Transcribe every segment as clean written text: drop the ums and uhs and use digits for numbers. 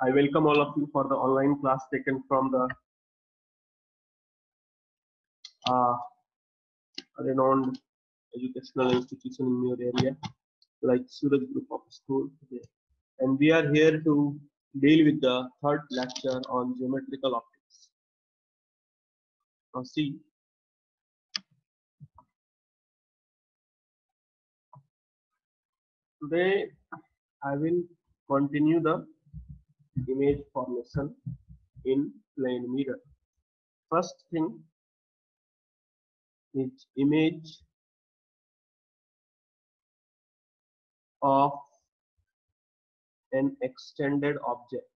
I welcome all of you for the online class taken from the renowned educational institution in your area, like Suraj Group of School. Okay. And we are here to deal with the third lecture on geometrical optics. Now see, today I will continue the image formation in plane mirror. First thing is image of an extended object.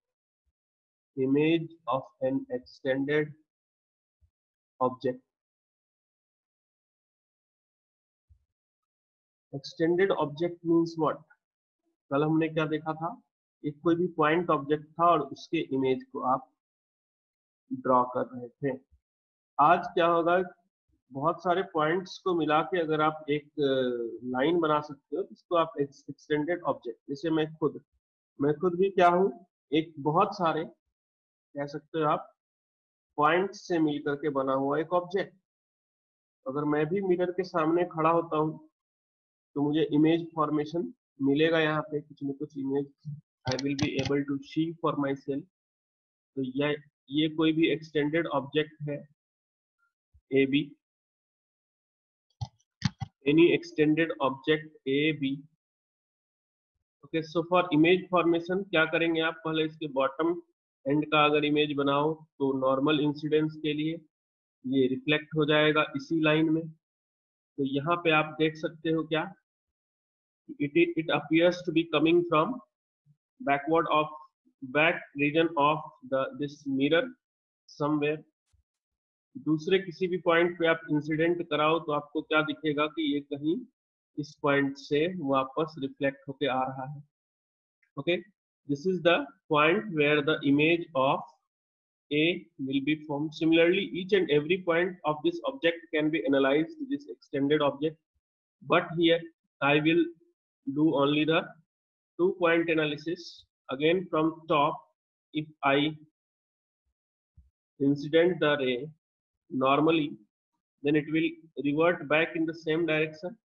Image of an extended object. Extended object means what? कल हमने क्या देखा था? एक कोई भी point object था और उसके इमेज को आप ड्रॉ कर रहे थे. आज क्या होगा? बहुत सारे पॉइंट्स को मिला के अगर आप एक लाइन बना सकते हो, इसको आप एक्सटेंडेड ऑब्जेक्ट. जैसे मैं खुद भी क्या हूँ, एक बहुत सारे कह सकते हो आप पॉइंट्स से मिलकर के बना हुआ एक ऑब्जेक्ट. अगर मैं भी मिरर के सामने खड़ा होता हूँ तो मुझे इमेज फॉर्मेशन मिलेगा. यहाँ पे कुछ न कुछ image I will be able to see for माई सेल्फ. तो ये कोई भी एक्सटेंडेड ऑब्जेक्ट है A B, any extended object A B. Okay, so for image formation क्या करेंगे आप? पहले इसके बॉटम एंड का अगर इमेज बनाओ तो नॉर्मल इंसिडेंस के लिए ये रिफ्लेक्ट हो जाएगा इसी लाइन में. तो यहाँ पे आप देख सकते हो क्या, it appears to be coming from backward of back region of this mirror somewhere. दूसरे किसी भी पॉइंट पे आप इंसिडेंट कराओ तो आपको क्या दिखेगा कि ये कहीं इस पॉइंट से वापस रिफ्लेक्ट होके आ रहा है. Okay, this is the point where the image of A will be formed. Similarly, each and every point of this object can be analyzed to this extended object, but here I will do only the 2-point analysis. Again from top, if I incident the ray normally, then it will revert back in the same direction,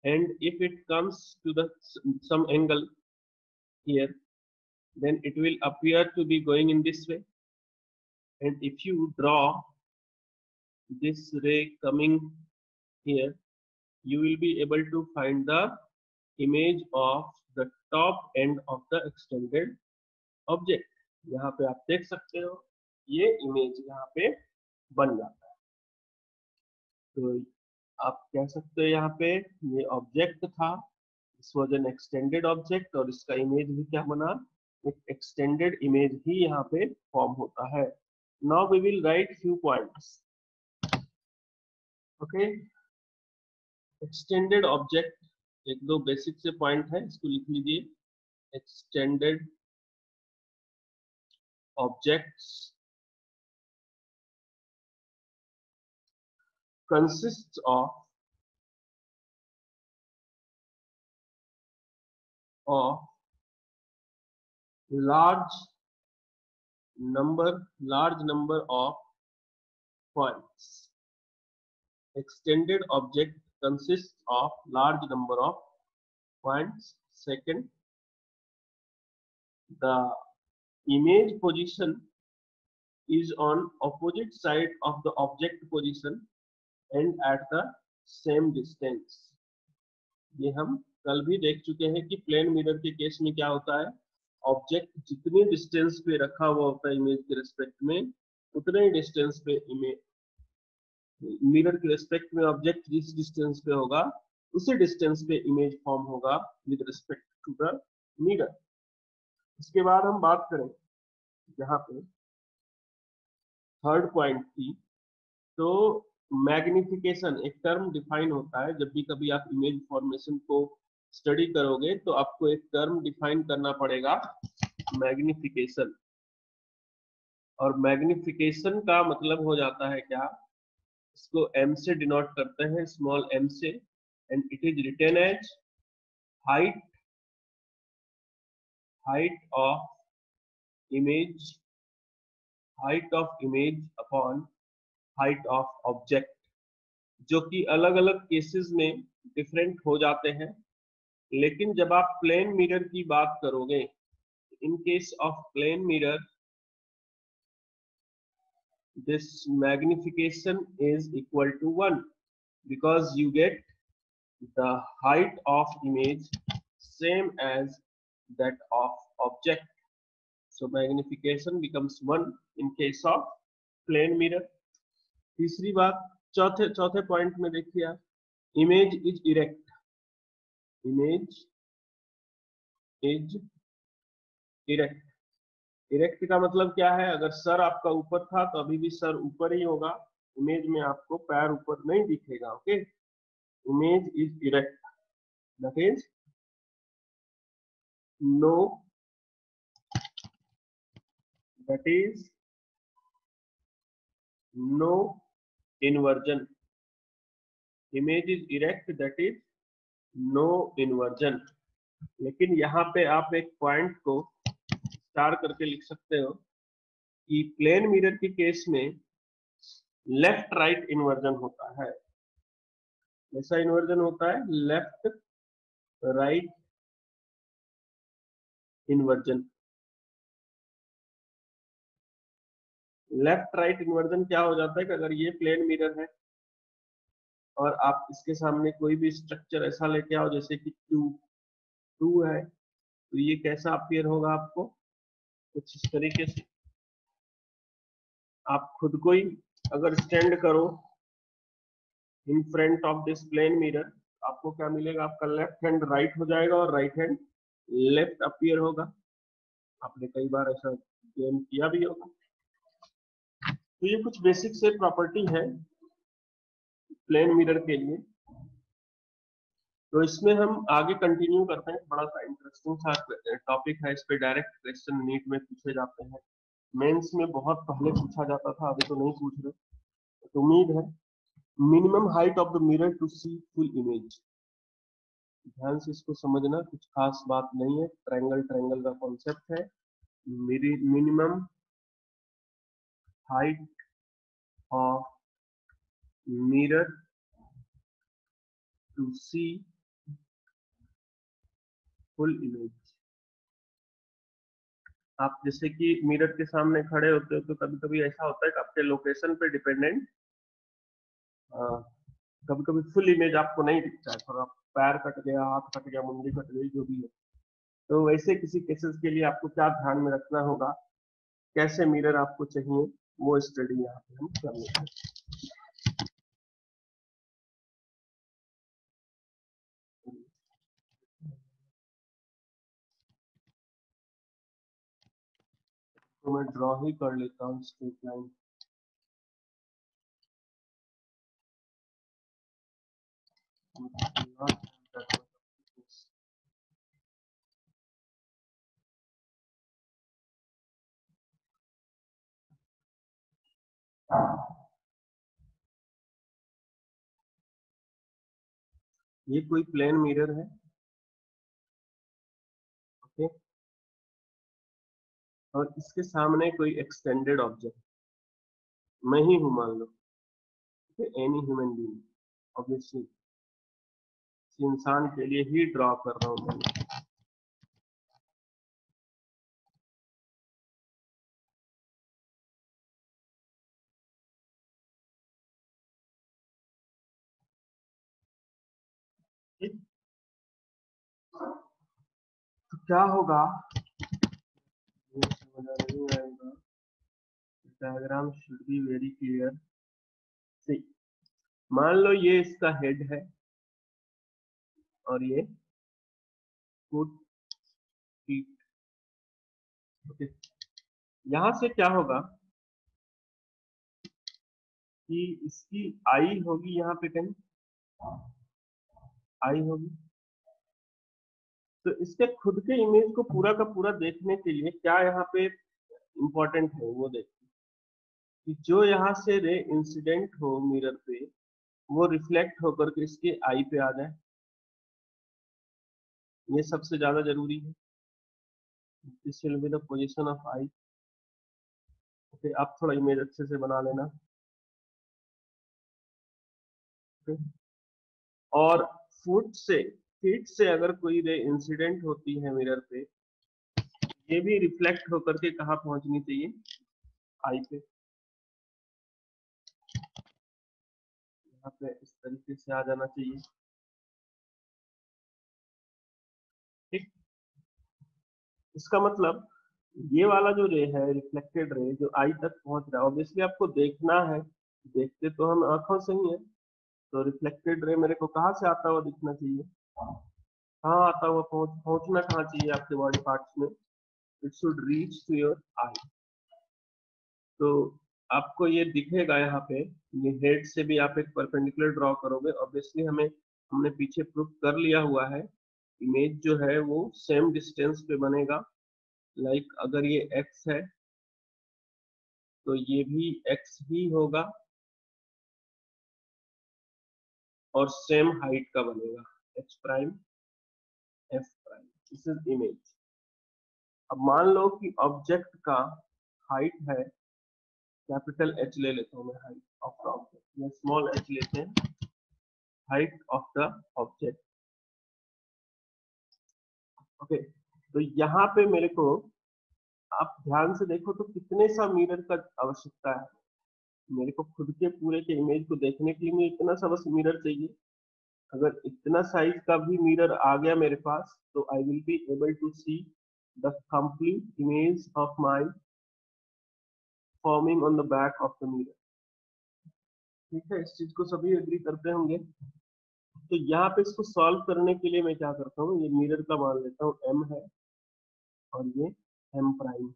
and if it comes to the some angle here, then it will appear to be going in this way. And if you draw this ray coming here, you will be able to find the image of the top end of the extended object. यहाँ पे आप देख सकते हो ये image यहाँ पे बन जाता है. तो आप कह सकते हो यहाँ पे ये ऑब्जेक्ट था, this was an extended object, और इसका इमेज भी क्या बना, एक एक्सटेंडेड इमेज ही यहाँ पे फॉर्म होता है. Now we will write few points. Okay, extended object, एक दो बेसिक से पॉइंट है, इसको लिख लीजिए. Extended objects consists of large number of points. Extended object consists of large number of points. Second, the image position is on opposite side of the object position and at the same distance. ये हम कल भी देख चुके हैं कि plane mirror के case में क्या होता है, ऑब्जेक्ट जितने डिस्टेंस पे रखा हुआ होता है इमेज के रिस्पेक्ट में, उतने ही डिस्टेंस पे इमेज मिरर के रिस्पेक्ट में ऑब्जेक्ट जिस डिस्टेंस पे होगा उसी डिस्टेंस पे इमेज फॉर्म होगा with respect to the mirror. इसके बाद हम बात करें यहाँ पे थर्ड पॉइंट की, तो मैग्निफिकेशन एक टर्म डिफाइन होता है. जब भी कभी आप इमेज फॉर्मेशन को स्टडी करोगे तो आपको एक टर्म डिफाइन करना पड़ेगा, मैग्निफिकेशन. और मैग्निफिकेशन का मतलब हो जाता है क्या, इसको m से डिनोट करते हैं, स्मॉल m से, and it is written as height of image, height of image upon height of object, जो कि अलग अलग केसेस में डिफरेंट हो जाते हैं। लेकिन जब आप प्लेन मिरर की बात करोगे, in case of plane mirror this magnification is equal to 1 because you get the height of image same as that of object. So magnification becomes 1 in case of plane mirror. तीसरी बात, चौथे point में देखिए आप, image is erect, image is erect. Erect का मतलब क्या है? अगर सर आपका ऊपर था तो अभी भी सर ऊपर ही होगा, इमेज में आपको पैर ऊपर नहीं दिखेगा। Okay, image is erect, that is no, that is no inversion. Image is erect, that is no inversion. लेकिन यहाँ पे आप एक पॉइंट को स्टार करके लिख सकते हो कि प्लेन मिरर के केस में लेफ्ट राइट इन्वर्जन होता है। ऐसा इन्वर्जन होता है left right inversion. Left right inversion क्या हो जाता है कि अगर ये प्लेन मिरर है और आप इसके सामने कोई भी स्ट्रक्चर ऐसा लेके आओ जैसे कि टू है, तो ये कैसा अपीयर होगा आपको? कुछ इस तरीके से। आप खुद को ही अगर स्टैंड करो in front of this plane mirror, आपको क्या मिलेगा? आपका लेफ्ट हैंड राइट हो जाएगा और राइट हैंड लेफ्ट अपीयर होगा। आपने कई बार ऐसा गेम किया भी होगा। तो ये कुछ बेसिक से प्रॉपर्टी है प्लेन मिरर के लिए। तो इसमें हम आगे कंटिन्यू करते हैं। बड़ा सा इंटरेस्टिंग सा टॉपिक है, इस पे डायरेक्ट क्वेश्चन नीट में पूछे जाते हैं। मेंस में बहुत पहले पूछा जाता था, अभी तो नहीं पूछ रहे। तो उम्मीद है। Minimum height of the mirror to see full image, ध्यान से इसको समझना, कुछ खास बात नहीं है। ट्रायंगल ट्रायंगल का कॉन्सेप्ट है। Minimum height of mirror to see full image. आप जैसे कि मिरर के सामने खड़े होते हो तो कभी कभी ऐसा होता है कि आपके लोकेशन पे डिपेंडेंट कभी कभी फुल इमेज आपको नहीं दिखता है, थोड़ा पैर कट गया, हाथ कट गया, मुंडी कट गई, जो भी है। तो वैसे किसी केसेस के लिए आपको क्या ध्यान में रखना होगा, कैसे मिरर आपको चाहिए, वो स्टडी यहाँ पे हम कर लेते हैं। तो मैं ड्रॉ ही कर लेता हूँ स्ट्रेट लाइन। ये कोई प्लेन मिरर है, ओके, और इसके सामने कोई एक्सटेंडेड ऑब्जेक्ट, मैं ही हूं मान लो, एनी ह्यूमन बीइंग, ऑब्वियसली इंसान के लिए ही ड्रॉ कर रहा हूं मैं। तो क्या होगा, ये समझ नहीं आएगा। Diagram should be very clear. See, मान लो ये इसका हेड है और ये फुट फीट, ओके। यहां से क्या होगा कि इसकी आई होगी, यहाँ पे कहीं आई होगी। तो इसके खुद के इमेज को पूरा का पूरा देखने के लिए क्या यहाँ पे इम्पोर्टेंट है वो देखिए, कि जो यहाँ से रे इंसिडेंट हो मिरर पे, वो रिफ्लेक्ट होकर के इसके आई पे आ जाए। ये सबसे ज्यादा जरूरी है। This will be the position of I. Okay, आप थोड़ा इमेज अच्छे से बना लेना। ओके, और फीट से अगर कोई रे इंसिडेंट होती है मिरर पे, ये भी रिफ्लेक्ट होकर के कहाँ पहुंचनी चाहिए, आई पे। यहाँ पे इस तरीके से आ जाना चाहिए। ठीक, इसका मतलब ये वाला जो रे है, रिफ्लेक्टेड रे जो आई तक पहुंच रहा है, ऑब्वियसली आपको देखना है, देखते तो हम आंखों से ही है। तो रिफ्लेक्टेड रे मेरे को कहाँ से आता हुआ दिखना चाहिए, कहाँ आता हुआ पहुंचना कहाँ चाहिए आपके बॉडी पार्ट्स में, it should reach to your eye. तो आपको ये दिखेगा यहाँ पे, ये हेड से भी आप एक परपेंडिकुलर ड्रॉ करोगे, ऑब्वियसली हमने पीछे प्रूफ कर लिया हुआ है, इमेज जो है वो सेम डिस्टेंस पे बनेगा। लाइक अगर ये एक्स है तो ये भी एक्स ही होगा और सेम हाइट का बनेगा, H prime F prime. This is image. अब मान लो कि ऑब्जेक्ट का हाइट है, कैपिटल एच ले लेता हूँ मैं, हाइट ऑफ द ऑब्जेक्ट, या स्मॉल एच लेते हैं, height of the object. Okay, तो यहाँ पे मेरे को, आप ध्यान से देखो तो कितने सा मिरर का आवश्यकता है मेरे को, खुद के पूरे के इमेज को देखने के लिए मुझे इतना सा बस मिरर चाहिए। अगर इतना साइज का भी मिरर आ गया मेरे पास, तो I will be able to see the complete image of my forming on the back of the mirror. ठीक है, इस चीज को सभी एग्री करते होंगे। तो यहाँ पे इसको सॉल्व करने के लिए मैं क्या करता हूँ, ये मिरर का मान लेता हूँ एम है और ये एम प्राइम।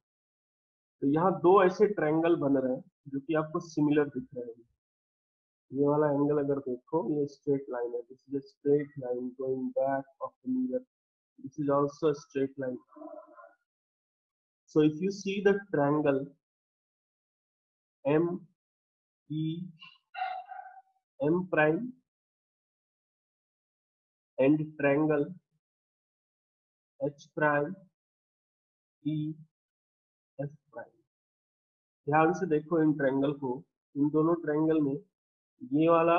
तो यहाँ दो ऐसे ट्रायंगल बन रहे हैं जो कि आपको सिमिलर दिख रहे हैं। ये वाला एंगल अगर देखो, ये स्ट्रेट लाइन है, this is a straight line going back of the mirror, this is also a straight line. So if you see the triangle M E M prime and triangle H prime E F prime, ध्यान से देखो in triangle को, इन दोनों triangle में ये वाला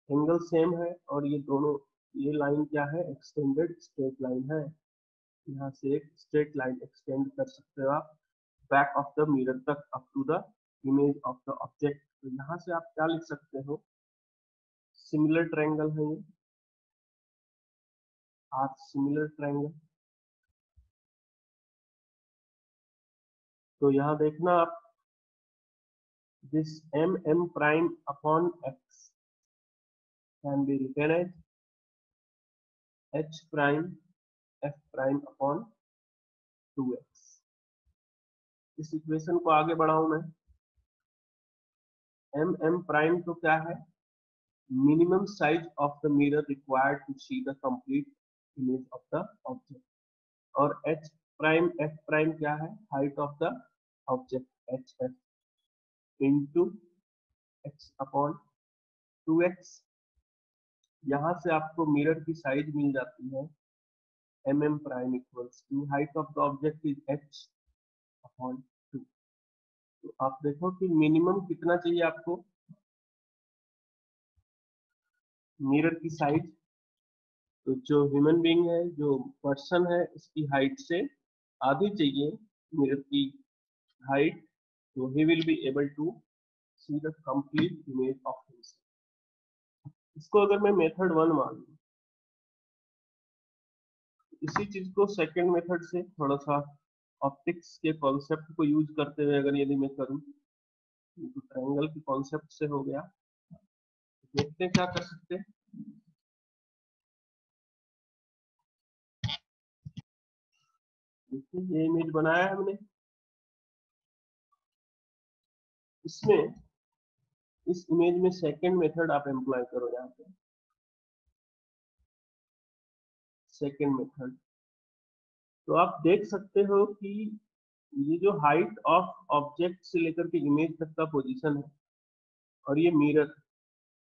angle same है और ये दोनों, ये लाइन क्या है, एक्सटेंडेड स्ट्रेट लाइन है। यहाँ से एक स्ट्रेट लाइन एक्सटेंड कर सकते हो आप बैक ऑफ द मिरर तक, up to the image of the object. तो यहाँ से आप क्या लिख सकते हो, सिमिलर ट्रायंगल है ये, आर सिमिलर ट्रायंगल। तो यहाँ देखना आप, this M M prime upon x can be written as H prime F prime upon 2x। इस इक्वेशन को आगे बढ़ाऊं मैं, एम एम प्राइम तो क्या है, minimum size of the mirror required to see the complete image of the object, और H prime F prime क्या है, height of the object, H F into x upon 2x। यहाँ से आपको mirror की साइज मिल जाती है, M M prime equals to height of the object is H upon 2। तो आप देखो कि मिनिमम कितना चाहिए आपको, मिरर की साइज। तो जो ह्यूमन बीइंग है, जो पर्सन है, इसकी हाइट से आधी चाहिए मिरर की हाइट, तो he will be able to see the complete image of himself. इसको अगर मैं मेथड 1 मान लूं, इसी चीज को सेकंड मेथड से थोड़ा सा ऑप्टिक्स के कॉन्सेप्ट को यूज करते हुए अगर यदि मैं करूं, तो ट्रायंगल के कॉन्सेप्ट से हो गया, देखते हैं क्या कर सकते हैं। देखिए ये इमेज बनाया है हमने, इसमें इस इमेज में सेकंड मेथड आप एम्प्लॉय करो, यहाँ पे सेकंड मेथड। तो आप देख सकते हो कि ये जो हाइट ऑफ ऑब्जेक्ट से लेकर के इमेज तक का पोजीशन है, और ये मिरर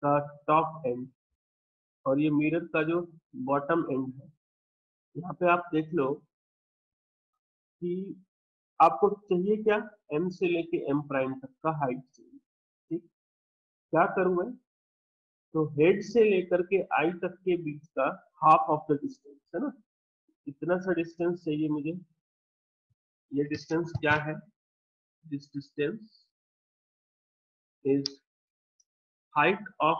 का टॉप एंड, और ये मिरर का जो बॉटम एंड है, यहाँ पे आप देख लो कि आपको चाहिए क्या, m से लेके m प्राइम तक का हाइट चाहिए। ठीक, क्या करूं मैं, तो हेड से लेकर के आई तक के बीच का हाफ ऑफ द डिस्टेंस है ना, इतना सा डिस्टेंस चाहिए मुझे। ये डिस्टेंस क्या है, this distance is height of,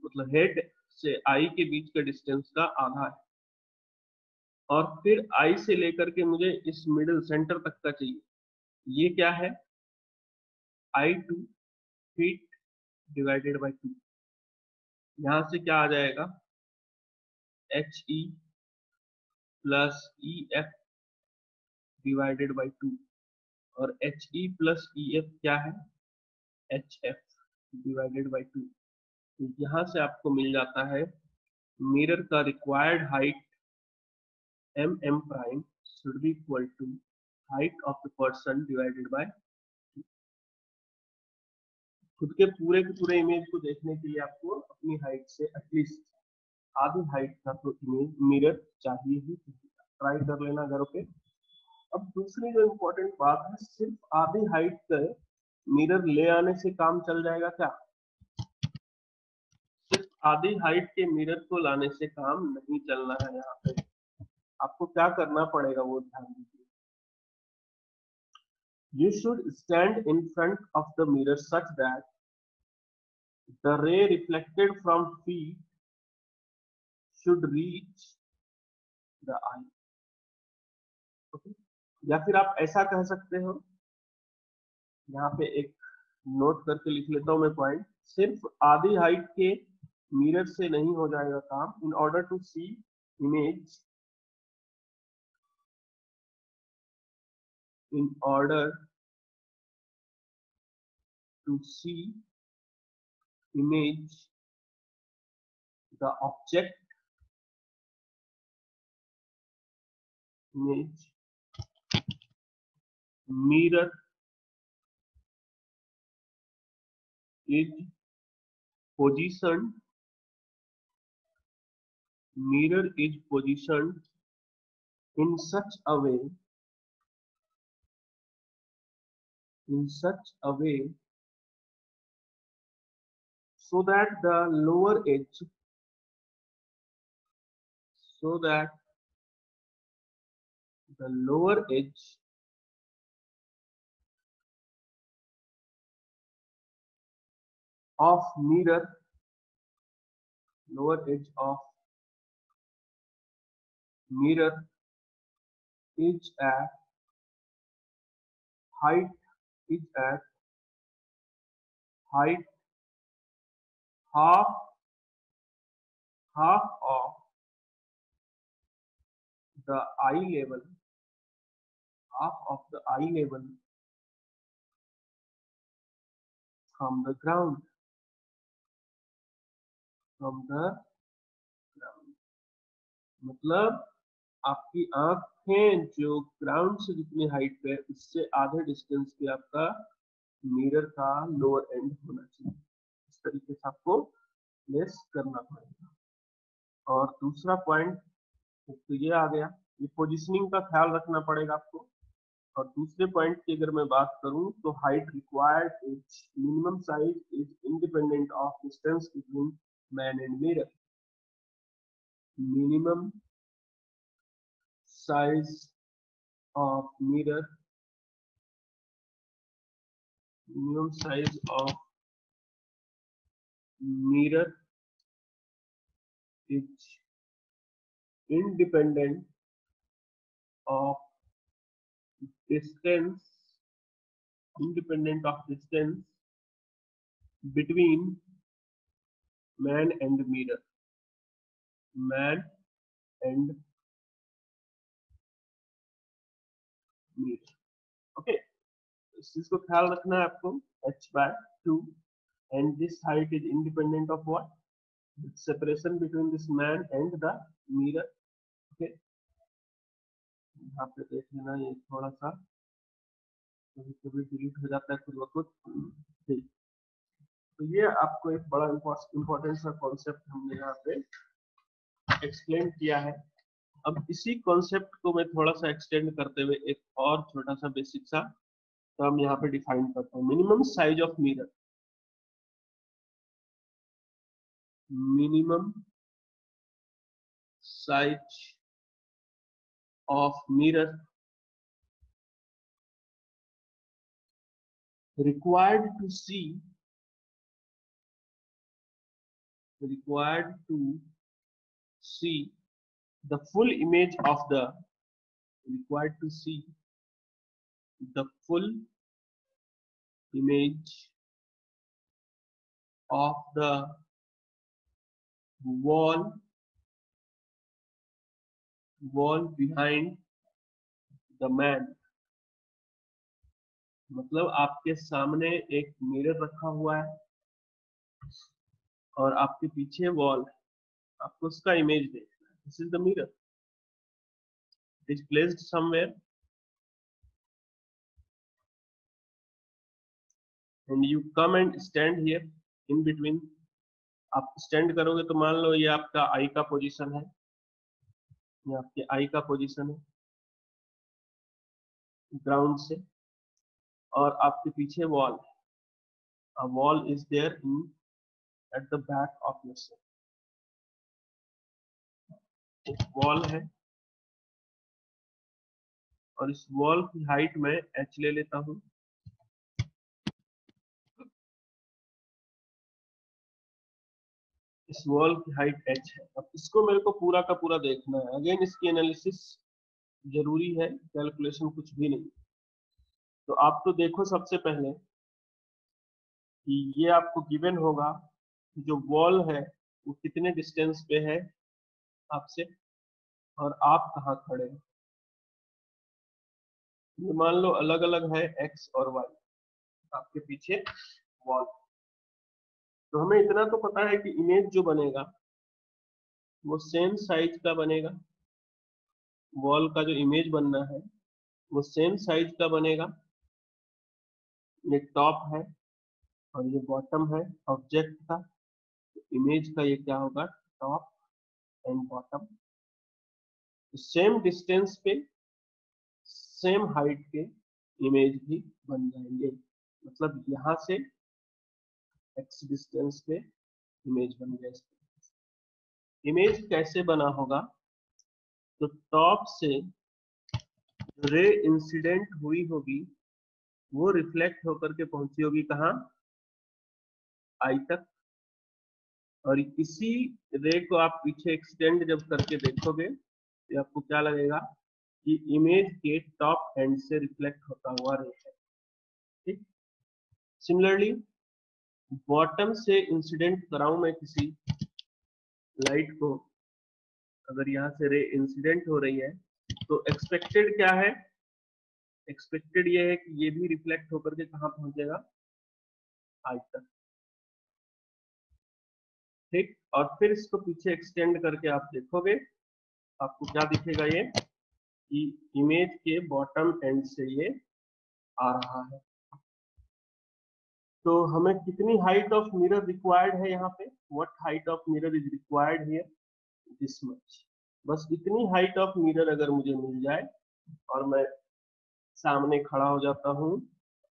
मतलब हेड से आई के बीच के डिस्टेंस का आधा है। और फिर आई से लेकर के मुझे इस मिडिल सेंटर तक का चाहिए, ये क्या है, I2 फीट डिवाइडेड बाई 2। यहां से क्या आ जाएगा, HE plus EF divided by 2। और HE प्लस EF क्या है, HF डिवाइडेड बाई 2। तो यहां से आपको मिल जाता है मिरर का required height mm prime should be equal to height of the person divided by. खुद के पूरे इमेज को देखने के लिए आपको अपनी हाइट से एटलीस्ट आधी हाइट का तो इमेज मिरर चाहिए ही चाहिए। ट्राई कर लेना घर पे। अब दूसरी जो इम्पोर्टेंट बात है, सिर्फ आधी हाइट का मिरर ले आने से काम चल जाएगा क्या, सिर्फ आधी हाइट के मिरर को लाने से काम नहीं चलना है। यहाँ पे आपको क्या करना पड़ेगा वो ध्यान दीजिए। You should stand in front of the mirror such that the ray reflected from feet should reach the eye. Okay? या फिर आप ऐसा कह सकते हो, यहाँ पे एक नोट करके लिख लेता हूं मैं पॉइंट, सिर्फ आधी हाइट के मिरर से नहीं हो जाएगा काम। In order to see image, in order to see image, the object image mirror is positioned, mirror is positioned in such a way, in such a way so that the lower edge, so that the lower edge of mirror, lower edge of mirror is at height, is at height half, half of the eye level, half of the eye level from the ground, from the ground। मतलब आपकी आंखें जो ground से जितनी height पे है उससे आधे डिस्टेंस पे आपका मिरर का लोअर एंड होना चाहिए। इस तरीके से आपको प्लेस करना पड़ेगा। और दूसरा पॉइंट तो ये आ गया, ये पोजीशनिंग का ख्याल रखना पड़ेगा आपको। और दूसरे पॉइंट की अगर मैं बात करूं तो height required is minimum size is independent of distance between man and mirror. Minimum size of mirror, minimum size of mirror is independent of distance, independent of distance between man and mirror, man and mirror। Okay, इस चीज को ख्याल रखना है आपको। h/2 and this height is independent of what, the separation between this man and the mirror। Okay, यहाँ पे देख लेना, ये थोड़ा सा कभी कभी डिलीट हो जाता है खुद ब खुद। ठीक, तो ये आपको एक बड़ा इंपॉर्टेंट सा कॉन्सेप्ट हमने यहाँ पे एक्सप्लेन किया है। अब इसी कॉन्सेप्ट को मैं थोड़ा सा एक्सटेंड करते हुए एक और छोटा सा बेसिक सा टर्म यहाँ पे डिफाइन करता हूँ, minimum size of mirror. Minimum size of mirror required to see the full image of the required to see the full image of the wall behind the man। मतलब आपके सामने एक mirror रखा हुआ है और आपके पीछे वॉल है, आपको उसका इमेज देखना है। This is the mirror, it is placed somewhere and you come and stand here in between. आप स्टैंड करोगे तो मान लो ये आपका आई का पोजीशन है, ये आपके आई का पोजीशन है ग्राउंड से, और आपके पीछे वॉल है। A wall is there at the back of your cell। एक वॉल है और इस वॉल की हाइट मैं h ले लेता हूं। इस वॉल की हाइट h है। अब इसको मेरे को पूरा का पूरा देखना है। अगेन इसकी एनालिसिस जरूरी है, कैलकुलेशन कुछ भी नहीं। तो आप तो देखो सबसे पहले कि ये आपको गिवन होगा जो वॉल है वो कितने डिस्टेंस पे है आपसे और आप कहाँ खड़े हैं। ये मान लो अलग अलग है x और y, आपके पीछे वॉल। तो हमें इतना तो पता है कि इमेज जो बनेगा वो सेम साइज का बनेगा। वॉल का जो इमेज बनना है वो सेम साइज का बनेगा। ये टॉप है और ये बॉटम है ऑब्जेक्ट का। इमेज का ये क्या होगा, top and bottom. Same distance पे सेम हाइट के इमेज भी बन जाएंगे। मतलब यहाँ से x डिस्टेंस पे इमेज बन गया। इमेज कैसे बना होगा, तो टॉप से रे इंसिडेंट हुई होगी वो रिफ्लेक्ट होकर के पहुंची होगी कहाँ, आई तक। और इसी रे को आप पीछे एक्सटेंड जब करके देखोगे तो आपको क्या लगेगा कि इमेज के टॉप एंड से रिफ्लेक्ट होता हुआ रे है। ठीक, सिमिलरली बॉटम से इंसिडेंट कराऊं मैं किसी लाइट को, अगर यहाँ से रे इंसिडेंट हो रही है तो एक्सपेक्टेड क्या है, एक्सपेक्टेड ये है कि ये भी रिफ्लेक्ट होकर के कहाँ पहुंचेगा, आई तक। ठीक, और फिर इसको पीछे एक्सटेंड करके आप देखोगे आपको क्या दिखेगा, ये कि इमेज के बॉटम एंड से ये आ रहा है। तो हमें कितनी हाइट ऑफ मिरर रिक्वायर्ड है यहाँ पे, what height of mirror is required here, this much. बस इतनी हाइट ऑफ मिरर अगर मुझे मिल जाए और मैं सामने खड़ा हो जाता हूँ,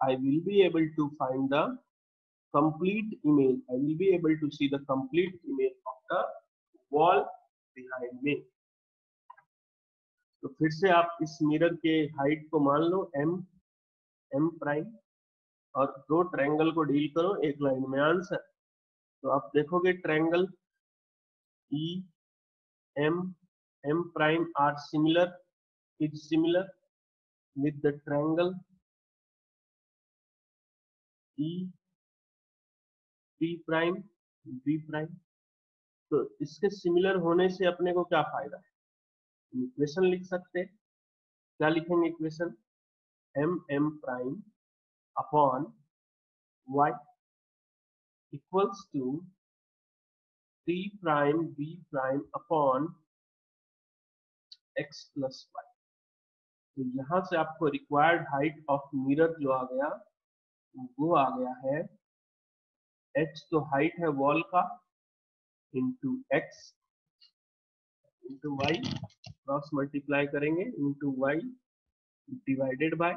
I will be able to find the complete image, I will be able to see the complete image of the wall behind me। तो फिर से आप इस मिरर के हाइट को मान लो m प्राइम और दो ट्रायंगल को डील करो एक लाइन में आंसर। तो आप देखोगे triangle E m prime are similar, is similar with the triangle E P prime B prime। तो इसके सिमिलर होने से अपने को क्या फायदा है, इक्वेशन लिख सकते हैं। क्या लिखेंगे equation, m prime upon y equals to p prime b prime upon x plus y। तो यहाँ से आपको रिक्वायर्ड हाइट ऑफ मिरर जो आ गया वो आ गया है h, तो हाइट है वॉल का, into x into y cross multiply करेंगे into y divided by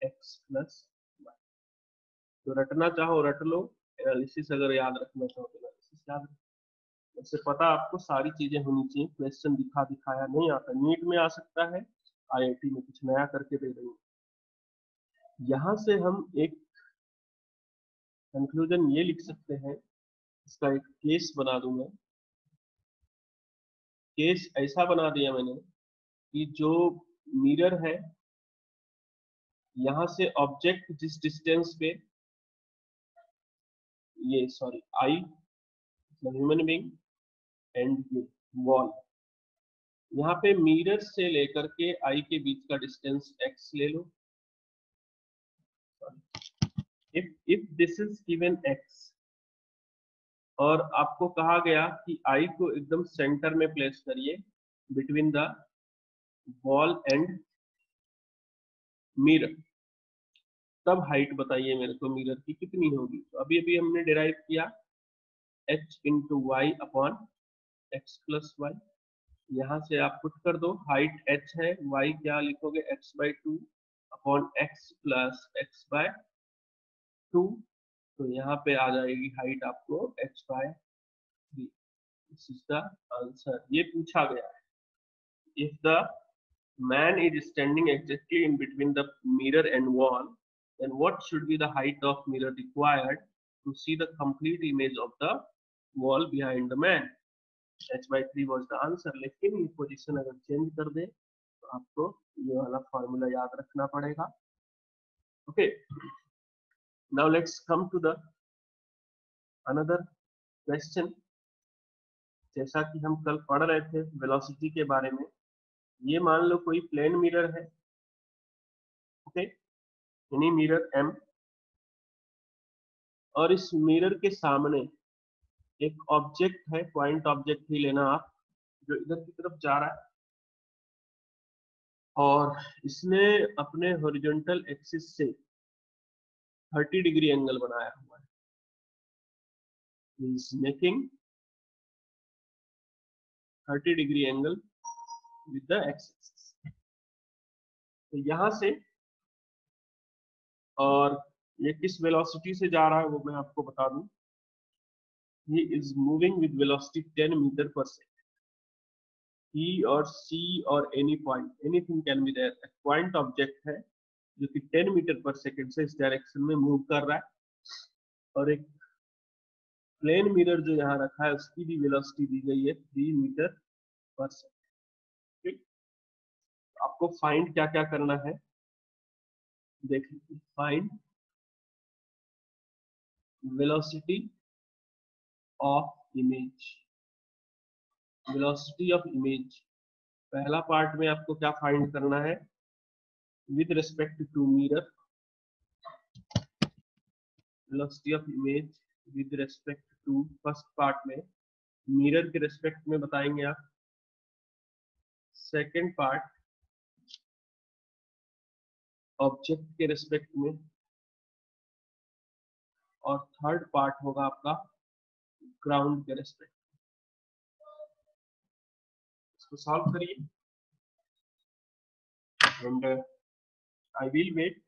x plus y. तो रटना चाहो रट लो, एनालिसिस अगर याद रखना चाहो तो एनालिसिस याद रखो। वैसे पता आपको सारी चीजें होनी चाहिए, क्वेश्चन दिखा दिखाया नहीं आता, नीट में आ सकता है, आईआईटी में कुछ नया करके दे देंगे। यहाँ से हम एक कंक्लूजन ये लिख सकते हैं, इसका एक केस बना दूंगा। केस ऐसा बना दिया मैंने कि जो मिरर है, यहाँ से ऑब्जेक्ट जिस डिस्टेंस पे, ये सॉरी आई मतलब ह्यूमन बीइंग एंड ये वॉल, यहाँ पे मिरर से लेकर के आई के बीच का डिस्टेंस x ले लो। If this is given x और आपको कहा गया कि आई को एकदम सेंटर में प्लेस करिए between the wall and mirror, तब हाइट बताइए मेरे को मिरर की कितनी होगी। तो अभी अभी हमने डिराइव किया h into y upon x plus y, यहाँ से आप पुट कर दो, हाइट h है, y क्या लिखोगे x by two upon x plus x by two, तो यहाँ पे आ जाएगी हाइट आपको h by three. This is the answer. ये पूछा गया है, if the man is standing exactly in between the mirror and wall, then what should be the height of mirror required to see the complete image of the wall behind the man? h by 3 was the answer। लेकिन ये position अगर change कर दे तो आपको ये वाला formula याद रखना पड़ेगा। Okay, now let's come to the another question. जैसा कि हम कल पढ़ रहे थे वेलोसिटी के बारे में, ये मान लो कोई प्लेन मिरर है, ओके, एनी मिरर m, और इस मिरर के सामने एक ऑब्जेक्ट है, पॉइंट ऑब्जेक्ट ही लेना आप, जो इधर की तरफ जा रहा है और इसने अपने हॉरिजॉन्टल एक्सिस से 30 डिग्री एंगल बनाया हुआ है, means making 30 degree angle with the axis. तो यहां से, और ये किस वेलोसिटी से जा रहा है वो मैं आपको बता दूं, he is moving with velocity 10 metre पर सेकंड। E और C और any point, anything can be there, एक पॉइंट ऑब्जेक्ट है जो कि 10 मीटर पर सेकंड से इस डायरेक्शन में मूव कर रहा है, और एक प्लेन मिरर जो यहाँ रखा है उसकी भी वेलोसिटी दी गई है 3 मीटर पर सेकंड। ठीक, आपको फाइंड क्या क्या करना है देख लीजिए। Find velocity of image, velocity of image पहला पार्ट में आपको क्या फाइंड करना है, with respect to mirror, velocity of image with respect to, first part में मिरर के रिस्पेक्ट में बताएंगे आप, सेकंड पार्ट ऑब्जेक्ट के रिस्पेक्ट में, और थर्ड पार्ट होगा आपका ग्राउंड के रिस्पेक्ट। इसको सॉल्व करिए एंड आई विल वेट